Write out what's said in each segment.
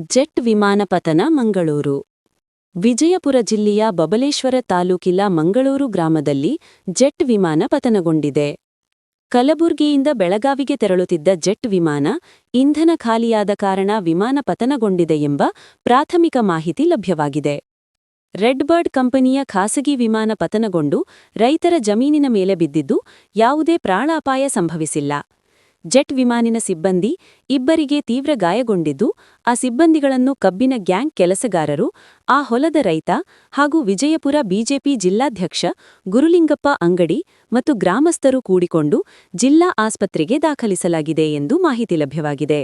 Jet ವಿಮಾನ ಪತನ ಮಂಗಳೂರು. ವಿಜಯಪುರ ಜಿಲ್ಲೆಯ ಬಬಲೇಶ್ವರ ತಾಲೂಕಿನ ಮಂಗಳೂರು ಗ್ರಾಮದಲ್ಲಿ ಜೆಟ್ ವಿಮಾನ ಪತನಗೊಂಡಿದೆ. ಕಲಬುರ್ಗಿಯಿಂದ ಬೆಳಗಾವಿಗೆ ತೆರಳುತ್ತಿದ್ದ ಜೆಟ್ ವಿಮಾನ ಇಂಧನ ಖಾಲಿಯಾದ ಕಾರಣ ವಿಮಾನ ಪತನಗೊಂಡಿದೆ ಎಂಬ ಪ್ರಾಥಮಿಕ ಮಾಹಿತಿ ಲಭ್ಯವಾಗಿದೆ. ರೆಡ್ ಬರ್ಡ್ ಕಂಪನಿಯ ಖಾಸಗಿ ವಿಮಾನ ಪತನಗೊಂಡು ರೈತರ ಜಮೀನಿನ ಮೇಲೆ ಬಿದ್ದಿದ್ದು ಯಾವುದೇ ಪ್ರಾಣಾಪಾಯ ಸಂಭವಿಸಿಲ್ಲ. ಜೆಟ್ ವಿಮಾನಿನ ಸಿಬ್ಬಂದಿ ಇಬ್ಬರಿಗೆ ತೀವ್ರ ಗಾಯಗೊಂಡಿದ್ದು, ಆ ಸಿಬ್ಬಂದಿಗಳನ್ನು ಕಬ್ಬಿನ ಗ್ಯಾಂಗ್ ಕೆಲಸಗಾರರು, ಆ ಹೊಲದ ರೈತ ಹಾಗೂ ವಿಜಯಪುರ ಬಿಜೆಪಿ ಜಿಲ್ಲಾಧ್ಯಕ್ಷ ಗುರುಲಿಂಗಪ್ಪ ಅಂಗಡಿ ಮತ್ತು ಗ್ರಾಮಸ್ಥರು ಕೂಡಿಕೊಂಡು ಜಿಲ್ಲಾ ಆಸ್ಪತ್ರೆಗೆ ದಾಖಲಿಸಲಾಗಿದೆ ಎಂದು ಮಾಹಿತಿ ಲಭ್ಯವಾಗಿದೆ.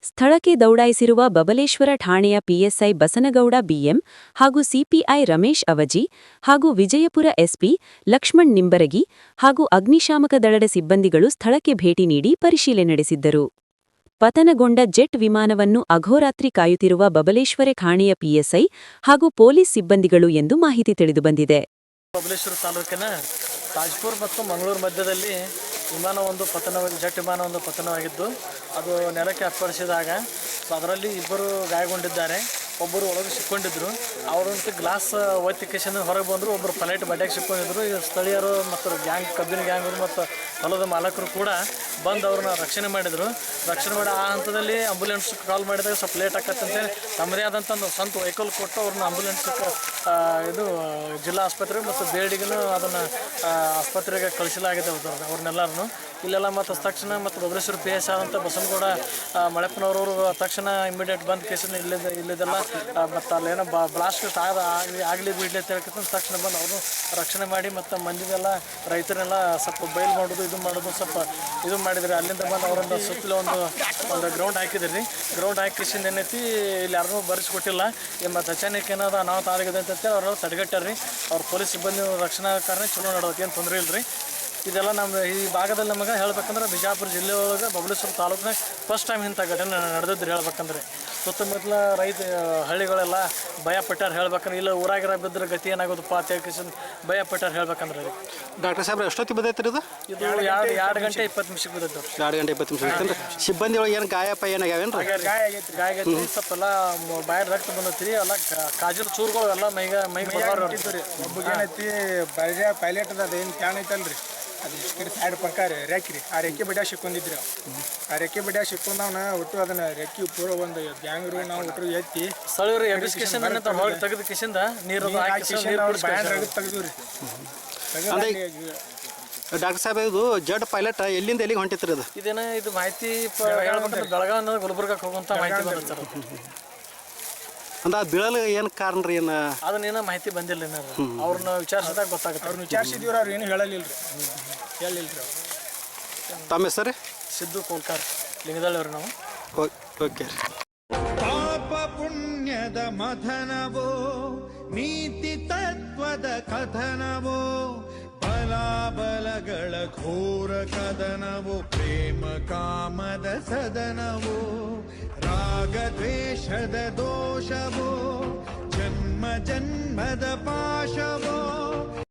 ಸ್ಥಳಕ್ಕೆ ದೌಡಾಯಿಸಿರುವ ಬಬಲೇಶ್ವರ ಠಾಣೆಯ ಪಿಎಸ್ಐ ಬಸನಗೌಡ ಬಿಎಂ ಹಾಗೂ ಸಿಪಿಐ ರಮೇಶ್ ಅವಜಿ ಹಾಗೂ ವಿಜಯಪುರ ಎಸ್ಪಿ ಲಕ್ಷ್ಮಣ್ ನಿಂಬರಗಿ ಹಾಗೂ ಅಗ್ನಿಶಾಮಕ ದಳದ ಸಿಬ್ಬಂದಿಗಳು ಸ್ಥಳಕ್ಕೆ ಭೇಟಿ ನೀಡಿ ಪರಿಶೀಲನೆ ನಡೆಸಿದ್ದರು. ಪತನಗೊಂಡ ಜೆಟ್ ವಿಮಾನವನ್ನು ಅಘೋರಾತ್ರಿ ಕಾಯುತ್ತಿರುವ ಬಬಲೇಶ್ವರ ಠಾಣೆಯ ಪಿಎಸ್ಐ ಹಾಗೂ ಪೊಲೀಸ್ ಸಿಬ್ಬಂದಿಗಳು ಎಂದು ಮಾಹಿತಿ ತಿಳಿದುಬಂದಿದೆ. ಬಬಲೇಶ್ವರ ತಾಲೂಕಿನ ತಾಜ್ಪುರ್ ಮತ್ತು ಮಂಗಳೂರು ಮಧ್ಯದಲ್ಲಿ ಜೆಟ್ ವಿಮಾನ ಒಂದು ಪತನವಾಗಿದ್ದು, ಅದು ನೆಲಕ್ಕೆ ಅಪ್ಪಳಿಸಿದಾಗ ಅದರಲ್ಲಿ ಇಬ್ಬರು ಗಾಯಗೊಂಡಿದ್ದಾರೆ. ಒಬ್ಬರು ಒಳಗೆ ಸಿಕ್ಕೊಂಡಿದ್ರು. ಅವರಂತೂ ಗ್ಲಾಸ್ ಒತ್ತಿಕೇಶನ್ ಹೊರಗೆ ಬಂದರು. ಒಬ್ಬರು ಫ್ಲೈಟ್ ಬಡ್ಡೆಗೆ ಸಿಕ್ಕೊಂಡಿದ್ರು. ಈಗ ಸ್ಥಳೀಯರು ಮತ್ತು ಕಬ್ಬಿನ ಗ್ಯಾಂಗರು ಮತ್ತು ಹೊಲದ ಮಾಲಕರು ಕೂಡ ಬಂದು ಅವ್ರನ್ನ ರಕ್ಷಣೆ ಮಾಡಿದರು. ರಕ್ಷಣೆ ಮಾಡಿ ಆ ಹಂತದಲ್ಲಿ ಆಂಬುಲೆನ್ಸ್ ಕಾಲ್ ಮಾಡಿದಾಗ ಸ್ವಲ್ಪ ಲೇಟ್ ಆಕತ್ತಂತೇಳಿ ತಮ್ಮದೇ ಆದಂಥ ಒಂದು ಸ್ವಂತ ವೆಹಿಕಲ್ ಕೊಟ್ಟು ಅವ್ರನ್ನ ಆಂಬುಲೆನ್ಸ್ ಜಿಲ್ಲಾ ಆಸ್ಪತ್ರೆಗೆ ಮತ್ತು ಬೇಡಿಗೂ ಅದನ್ನು ಆಸ್ಪತ್ರೆಗೆ ಕಳಿಸಲಾಗಿದೆ. ಅವ್ರನ್ನೆಲ್ಲರನ್ನು ಇಲ್ಲೆಲ್ಲ ಮತ್ತು ತಕ್ಷಣ ಮತ್ತು ಬಬಲೇಶ್ವರ ಪಿ ಎಸ್ ಆದಂಥ ಬಸನಗೌಡ ಮಳೆಪ್ಪನವರು ತಕ್ಷಣ ಇಮಿಡಿಯೇಟ್ ಬಂದು ಕೇಸಿನ ಇಲ್ಲಿದೆಲ್ಲ ಮತ್ತು ಅಲ್ಲೇನೋ ಬ್ಲಾಸ್ಟ್ ಆಗಲಿ ಬಿಡಲಿ ಅಂತ ಹೇಳ್ಕೊಂಡು ತಕ್ಷಣ ಬಂದು ಅವರು ರಕ್ಷಣೆ ಮಾಡಿ ಮತ್ತು ಮಂದಿಗೆಲ್ಲ ರೈತರೆಲ್ಲ ಸ್ವಲ್ಪ ಬಯಲು ಮಾಡೋದು ಸ್ವಲ್ಪ ಇದು ಮಾಡಿದ್ರಿ. ಅಲ್ಲಿಂದ ಬಂದು ಅವರೊಂದು ಸುತ್ತಲೂ ಒಂದು ಗ್ರೌಂಡ್ ಹಾಕಿದ್ರಿ. ಗ್ರೌಂಡ್ ಹಾಕಿಸಿಂದ ಏನೈತಿ ಇಲ್ಲಿ ಯಾರನ್ನೂ ಬರೆಸ್ಕೊಟ್ಟಿಲ್ಲ. ಮತ್ತು ಅಚಾನಕ್ ಏನಾದ್ರು ಅನಾಹುತ ಆಗಿದೆ ಅಂತೇಳಿ ಅವರೆಲ್ಲ ತಡೆಗಟ್ಟಾರ್ರಿ. ಅವ್ರ ಪೊಲೀಸ್ ಸಿಬ್ಬಂದಿ ರಕ್ಷಣಾ ಕಾರಣ ಚಲೋ ಮಾಡೋದು ಏನು ತೊಂದರೆ ಇಲ್ಲರಿ. ಇದೆಲ್ಲ ನಮ್ಮ ಈ ಭಾಗದಲ್ಲಿ ನಮಗೆ ಹೇಳ್ಬೇಕಂದ್ರೆ ಬಿಜಾಪುರ ಜಿಲ್ಲೆ ಒಳಗೆ ಬಬಲೇಶ್ವರ ತಾಲೂಕಿನಾಗ ಫಸ್ಟ್ ಟೈಮ್ ಇಂಥ ಘಟನೆ ನಡೆದಿದ್ರಿ. ಹೇಳ್ಬೇಕಂದ್ರೆ ಸುತ್ತಮುತ್ತಲ ಹಳ್ಳಿಗಳೆಲ್ಲ ಭಯಪಟ್ಟಾರ. ಹೇಳ್ಬೇಕಂದ್ರೆ ಇಲ್ಲ ಊರಾಗಿರ ಬಿದ್ದರೆ ಗತಿ ಏನಾಗೋದಪ್ಪ ಅಂತ ಹೇಳ್ಕೊಂಡು ಭಯಪಟ್ಟಾರ. ಹೇಳ್ಬೇಕಂದ್ರೆ ರೀ ಡಾಕ್ಟರ್ ಸಾಹೇಬ್ರೆ ಎಷ್ಟೊತ್ತಿಗೆ ಬಿದ್ದೈತ್ರಿ ಇದು? ಇದು 2 ಗಂಟೆ 20 ನಿಮಿಷಕ್ಕೆ ಬಿದ್ದೈತೆ. 2 ಗಂಟೆ 20 ನಿಮಿಷ ಐತೇನ್ರಿ? ಸಿಬ್ಬಂದಿ ಒಳಗೆ ಏನು ಗಾಯಪ್ಪ ಏನಾಗ್ಯಾವೇನ್ರಿ? ಗಾಯ ಆಗೈತಿ. ಸ್ವಲ್ಪ ಎಲ್ಲ ಬಾಯಲ್ಲಿ ರಕ್ತ ಬಂದೈತಿ. ಎಲ್ಲ ಕಾಜಲ್ ಚೂರುಗಳು ಎಲ್ಲ ಮೈ ಬರ್ತಾವ್ರಿ. ಒಬ್ಬಗೆ ಏನೈತಿ ಪೈಲಟ್ ಅದ ಏನು ಕ್ಯಾನ್ ಐತಲ್ರಿ, ಅದು ಕಡೆ ಸೈಡ್ ಪಕ್ಕ ರೆಕ್ರಿ ಆ ರೆಕ್ಕೆ ಬಡ್ಯಾಗ ಸಿಕ್ಕೊಂಡಿದ್ರಿ. ಆ ರೆಕ್ಕೆ ಬಡ್ಯಾಗ ಸಿಕ್ಕೊಂಡವನ ಒಟ್ಟು ಅದನ್ನ ರೆಕ್ಕಿ ಪೂರ ಒಂದು ಗ್ಯಾಂಗ್ರು ನಾವು ಒಟ್ಟು ಎತ್ತಿ ಸ್ಥಳೀಯರು ಎಬ್ಬಿಸ್ಕೇಶನ್ ಹೊರಗೆ ತೆಗೆದ ಕಿಶಿಂದ ನೀರು ತೆಗೆದ್ರಿ. ಡಾಕ್ಟರ್ ಸಾಹೇಬ್ ಇದು ಜೆಟ್ ಪೈಲಟ್ ಎಲ್ಲಿಂದ ಎಲ್ಲಿಗೆ ಹೊಂಟಿತ್ರಿ ಅದು? ಇದು ಮಾಹಿತಿ ಹೇಳ್ಬೇಕಂದ್ರೆ ಬೆಳಗಾವಿ ಗುಲ್ಬರ್ಗಕ್ಕೆ ಹೋಗುವಂಥ ಮಾಹಿತಿ ಬಂದ ಸರ್. ಅಂದ್ರೆ ಬೀಳಲು ಏನು ಕಾರಣ ರೀ? ಏನು ಅದನ್ನೇನೋ ಮಾಹಿತಿ ಬಂದಿಲ್ಲ. ಅವ್ರನ್ನ ವಿಚಾರಿಸಿದಾಗ ಗೊತ್ತಾಗುತ್ತೆ. ಅವ್ರನ್ನ ವಿಚಾರಿಸಿದೀವ್ರಿ, ಅವ್ರು ಏನು ಹೇಳಿಲ್ರಿ. ತಮ್ಮ ಹೆಸರು? ಸಿದ್ದು ಕೋಲ್ಕಾರ್, ಲಿಂಗದಳ್ಳಿ ನಾವು. ಓಕೆ. ಪಾಪ ಪುಣ್ಯದ ಮಥನವೋ, ನೀತಿ ತತ್ವದ ಕಥನವೋ, ಬಲಾಬಲಗಳ ಘೋರ ಕದನವೋ, ಪ್ರೇಮ ಕಾಮದ ಸದನವೋ, ರಾಗ ದ್ವೇಷದ ದೋಷವೋ, ಜನ್ಮ ಜನ್ಮದ ಪಾಶವೋ.